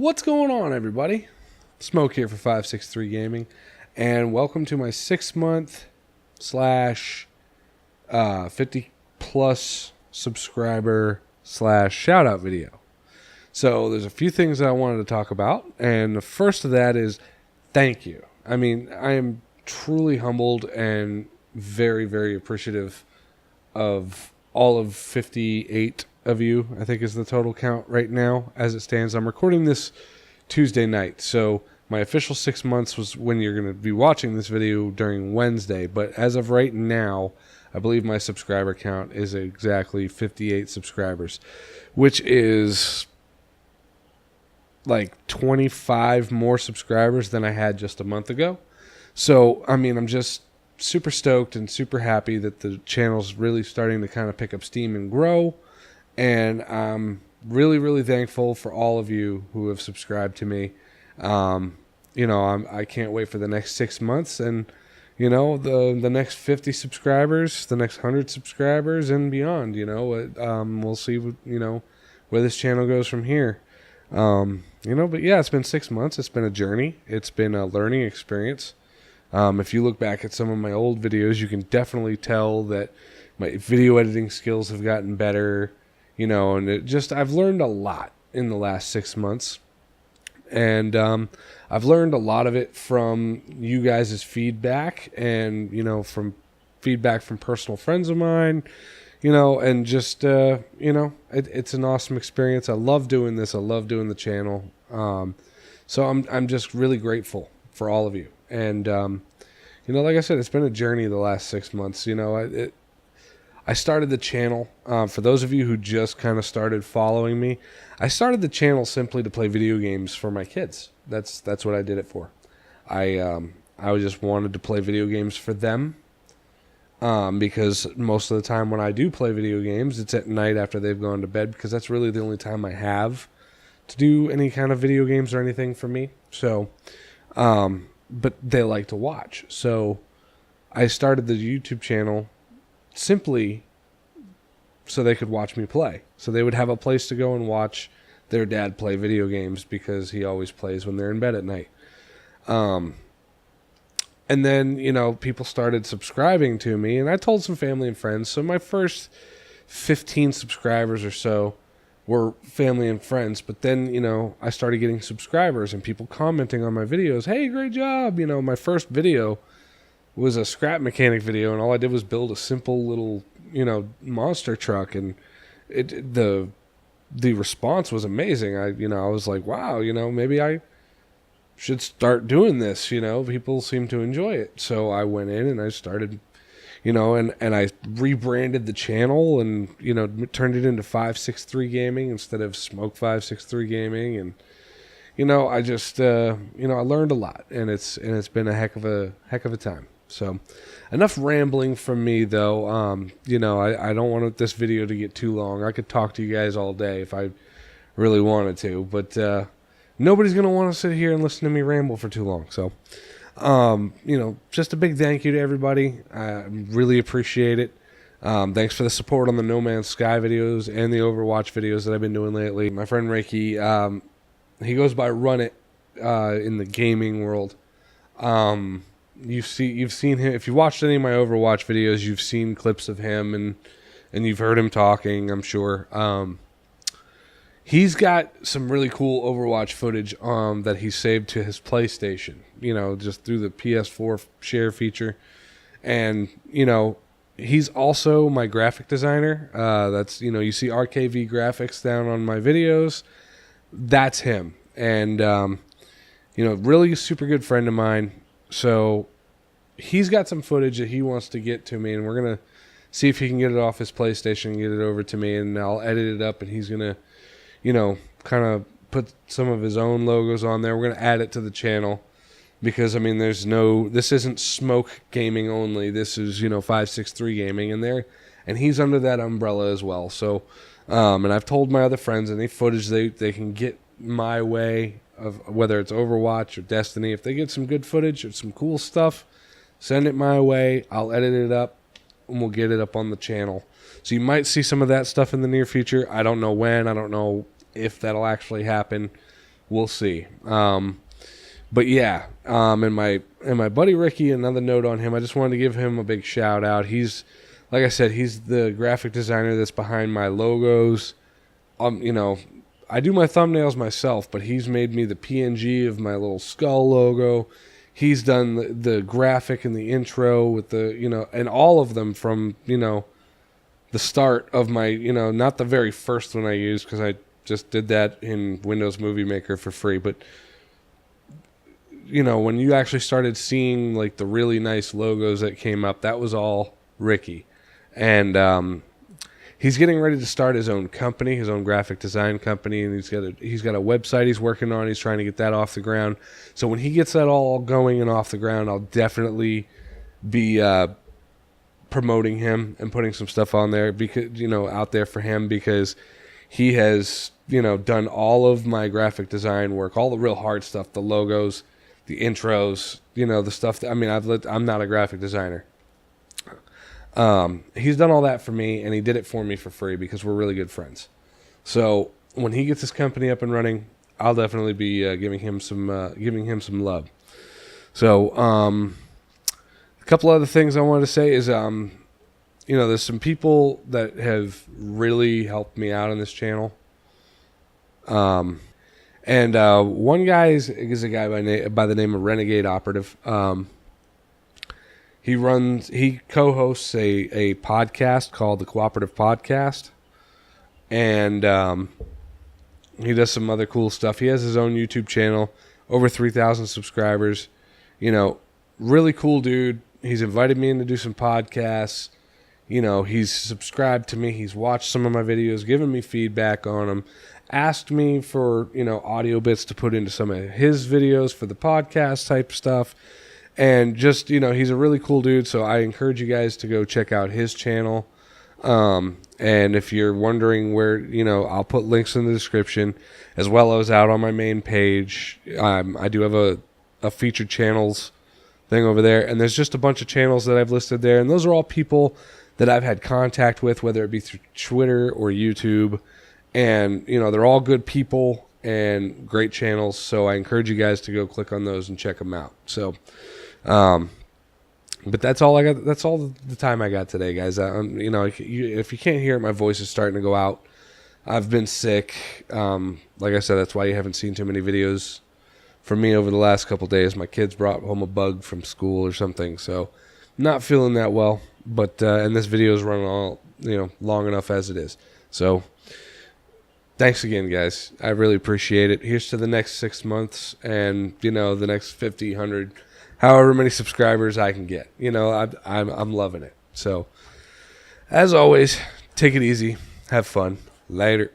What's going on, everybody? Smoke here for 563 Gaming, and welcome to my 6-month slash 50 plus subscriber slash shout out video. So there's a few things that I wanted to talk about, and the first of that is thank you. I mean, I am truly humbled and very, very appreciative of all of 58 of you, I think is the total count right now as it stands. I'm recording this Tuesday night, so my official 6 months was when you're going to be watching this video during Wednesday, but as of right now, I believe my subscriber count is exactly 58 subscribers, which is like 25 more subscribers than I had just a month ago. So, I mean, I'm just super stoked and super happy that the channel's really starting to kind of pick up steam and grow. And I'm really, really thankful for all of you who have subscribed to me. I can't wait for the next 6 months and, the next 50 subscribers, the next 100 subscribers and beyond, we'll see, where this channel goes from here. But yeah, it's been 6 months. It's been a journey. It's been a learning experience. If you look back at some of my old videos, you can definitely tell that my video editing skills have gotten better. And I've learned a lot in the last 6 months. And I've learned a lot of it from you guys' feedback and, from feedback from personal friends of mine, and just, it's an awesome experience. I love doing this. I love doing the channel. So I'm just really grateful for all of you. And, like I said, it's been a journey the last 6 months. I started the channel, for those of you who just kind of started following me, I started the channel simply to play video games for my kids. That's what I did it for. I just wanted to play video games for them, because most of the time when I do play video games, it's at night after they've gone to bed, because that's really the only time I have to do any kind of video games or anything for me. So, but they like to watch. So I started the YouTube channel simply so they could watch me play. So they would have a place to go and watch their dad play video games because he always plays when they're in bed at night. And then, people started subscribing to me, and I told some family and friends. So my first 15 subscribers or so were family and friends. But then, I started getting subscribers and people commenting on my videos. Hey, great job. My first video was a scrap mechanic video, and all I did was build a simple little, monster truck, and the response was amazing. I was like, wow, maybe I should start doing this. People seem to enjoy it. So I went in and I started, and I rebranded the channel and, turned it into 563 Gaming instead of Smoke 563 Gaming. And, I just, I learned a lot, and it's been a heck of a time. So enough rambling from me, though. I don't want this video to get too long. I could talk to you guys all day if I really wanted to, but nobody's going to want to sit here and listen to me ramble for too long. So, just a big thank you to everybody. I really appreciate it. Thanks for the support on the No Man's Sky videos and the Overwatch videos that I've been doing lately. My friend Reiki, he goes by Run It in the gaming world. You've seen him. If you watched any of my Overwatch videos, you've seen clips of him and you've heard him talking, I'm sure. He's got some really cool Overwatch footage that he saved to his PlayStation, just through the PS4 share feature. And, he's also my graphic designer. That's, you see RKV graphics down on my videos. That's him. And, really a super good friend of mine. So he's got some footage that he wants to get to me, and we're going to see if he can get it off his PlayStation and get it over to me, and I'll edit it up, and he's going to, kind of put some of his own logos on there. We're going to add it to the channel because, this isn't Smoke Gaming only. This is, 563 Gaming in there, and he's under that umbrella as well. So, and I've told my other friends any footage they can get my way, of whether it's Overwatch or Destiny, if they get some good footage or some cool stuff, send it my way. I'll edit it up and we'll get it up on the channel. So you might see some of that stuff in the near future. I don't know when. I don't know if that'll actually happen. we'll see. But yeah, and my buddy Ricky, another note on him. I just wanted to give him a big shout out. He's, like I said, he's the graphic designer that's behind my logos. I do my thumbnails myself, but he's made me the PNG of my little skull logo. He's done the graphic and the intro with the, and all of them from, the start of my, not the very first one I used, because I just did that in Windows Movie Maker for free, but when you actually started seeing like the really nice logos that came up, that was all Ricky. And he's getting ready to start his own company, his own graphic design company, and he's got a website he's working on. He's trying to get that off the ground. So when he gets that all going and off the ground, I'll definitely be promoting him and putting some stuff on there, because out there for him, because he has done all of my graphic design work, all the real hard stuff, the logos, the intros, the stuff that, I'm not a graphic designer. He's done all that for me, and he did it for me for free because we're really good friends. So when he gets his company up and running, I'll definitely be giving him some love. So a couple other things I wanted to say is there's some people that have really helped me out on this channel. And one guy is a guy by the name of Renegade Operative. He co-hosts a podcast called the Co-Operative Podcast, and he does some other cool stuff. He has his own YouTube channel, over 3,000 subscribers. Really cool dude. He's invited me in to do some podcasts. He's subscribed to me. He's watched some of my videos, given me feedback on them, asked me for, audio bits to put into some of his videos for the podcast type stuff. And just, he's a really cool dude, so I encourage you guys to go check out his channel. And if you're wondering where, I'll put links in the description, as well as out on my main page. I do have a featured channels thing over there, and there's just a bunch of channels that I've listed there, and those are all people that I've had contact with, whether it be through Twitter or YouTube. And, they're all good people and great channels, so I encourage you guys to go click on those and check them out. So, but that's all I got. That's all the time I got today, guys. If you can't hear it, my voice is starting to go out. I've been sick. Like I said, that's why you haven't seen too many videos from me over the last couple days. My kids brought home a bug from school or something, so not feeling that well. But and this video is running all long enough as it is. So thanks again, guys. I really appreciate it. Here's to the next 6 months, and the next 50, 100, however many subscribers I can get. I'm loving it. So as always, take it easy, have fun. Later.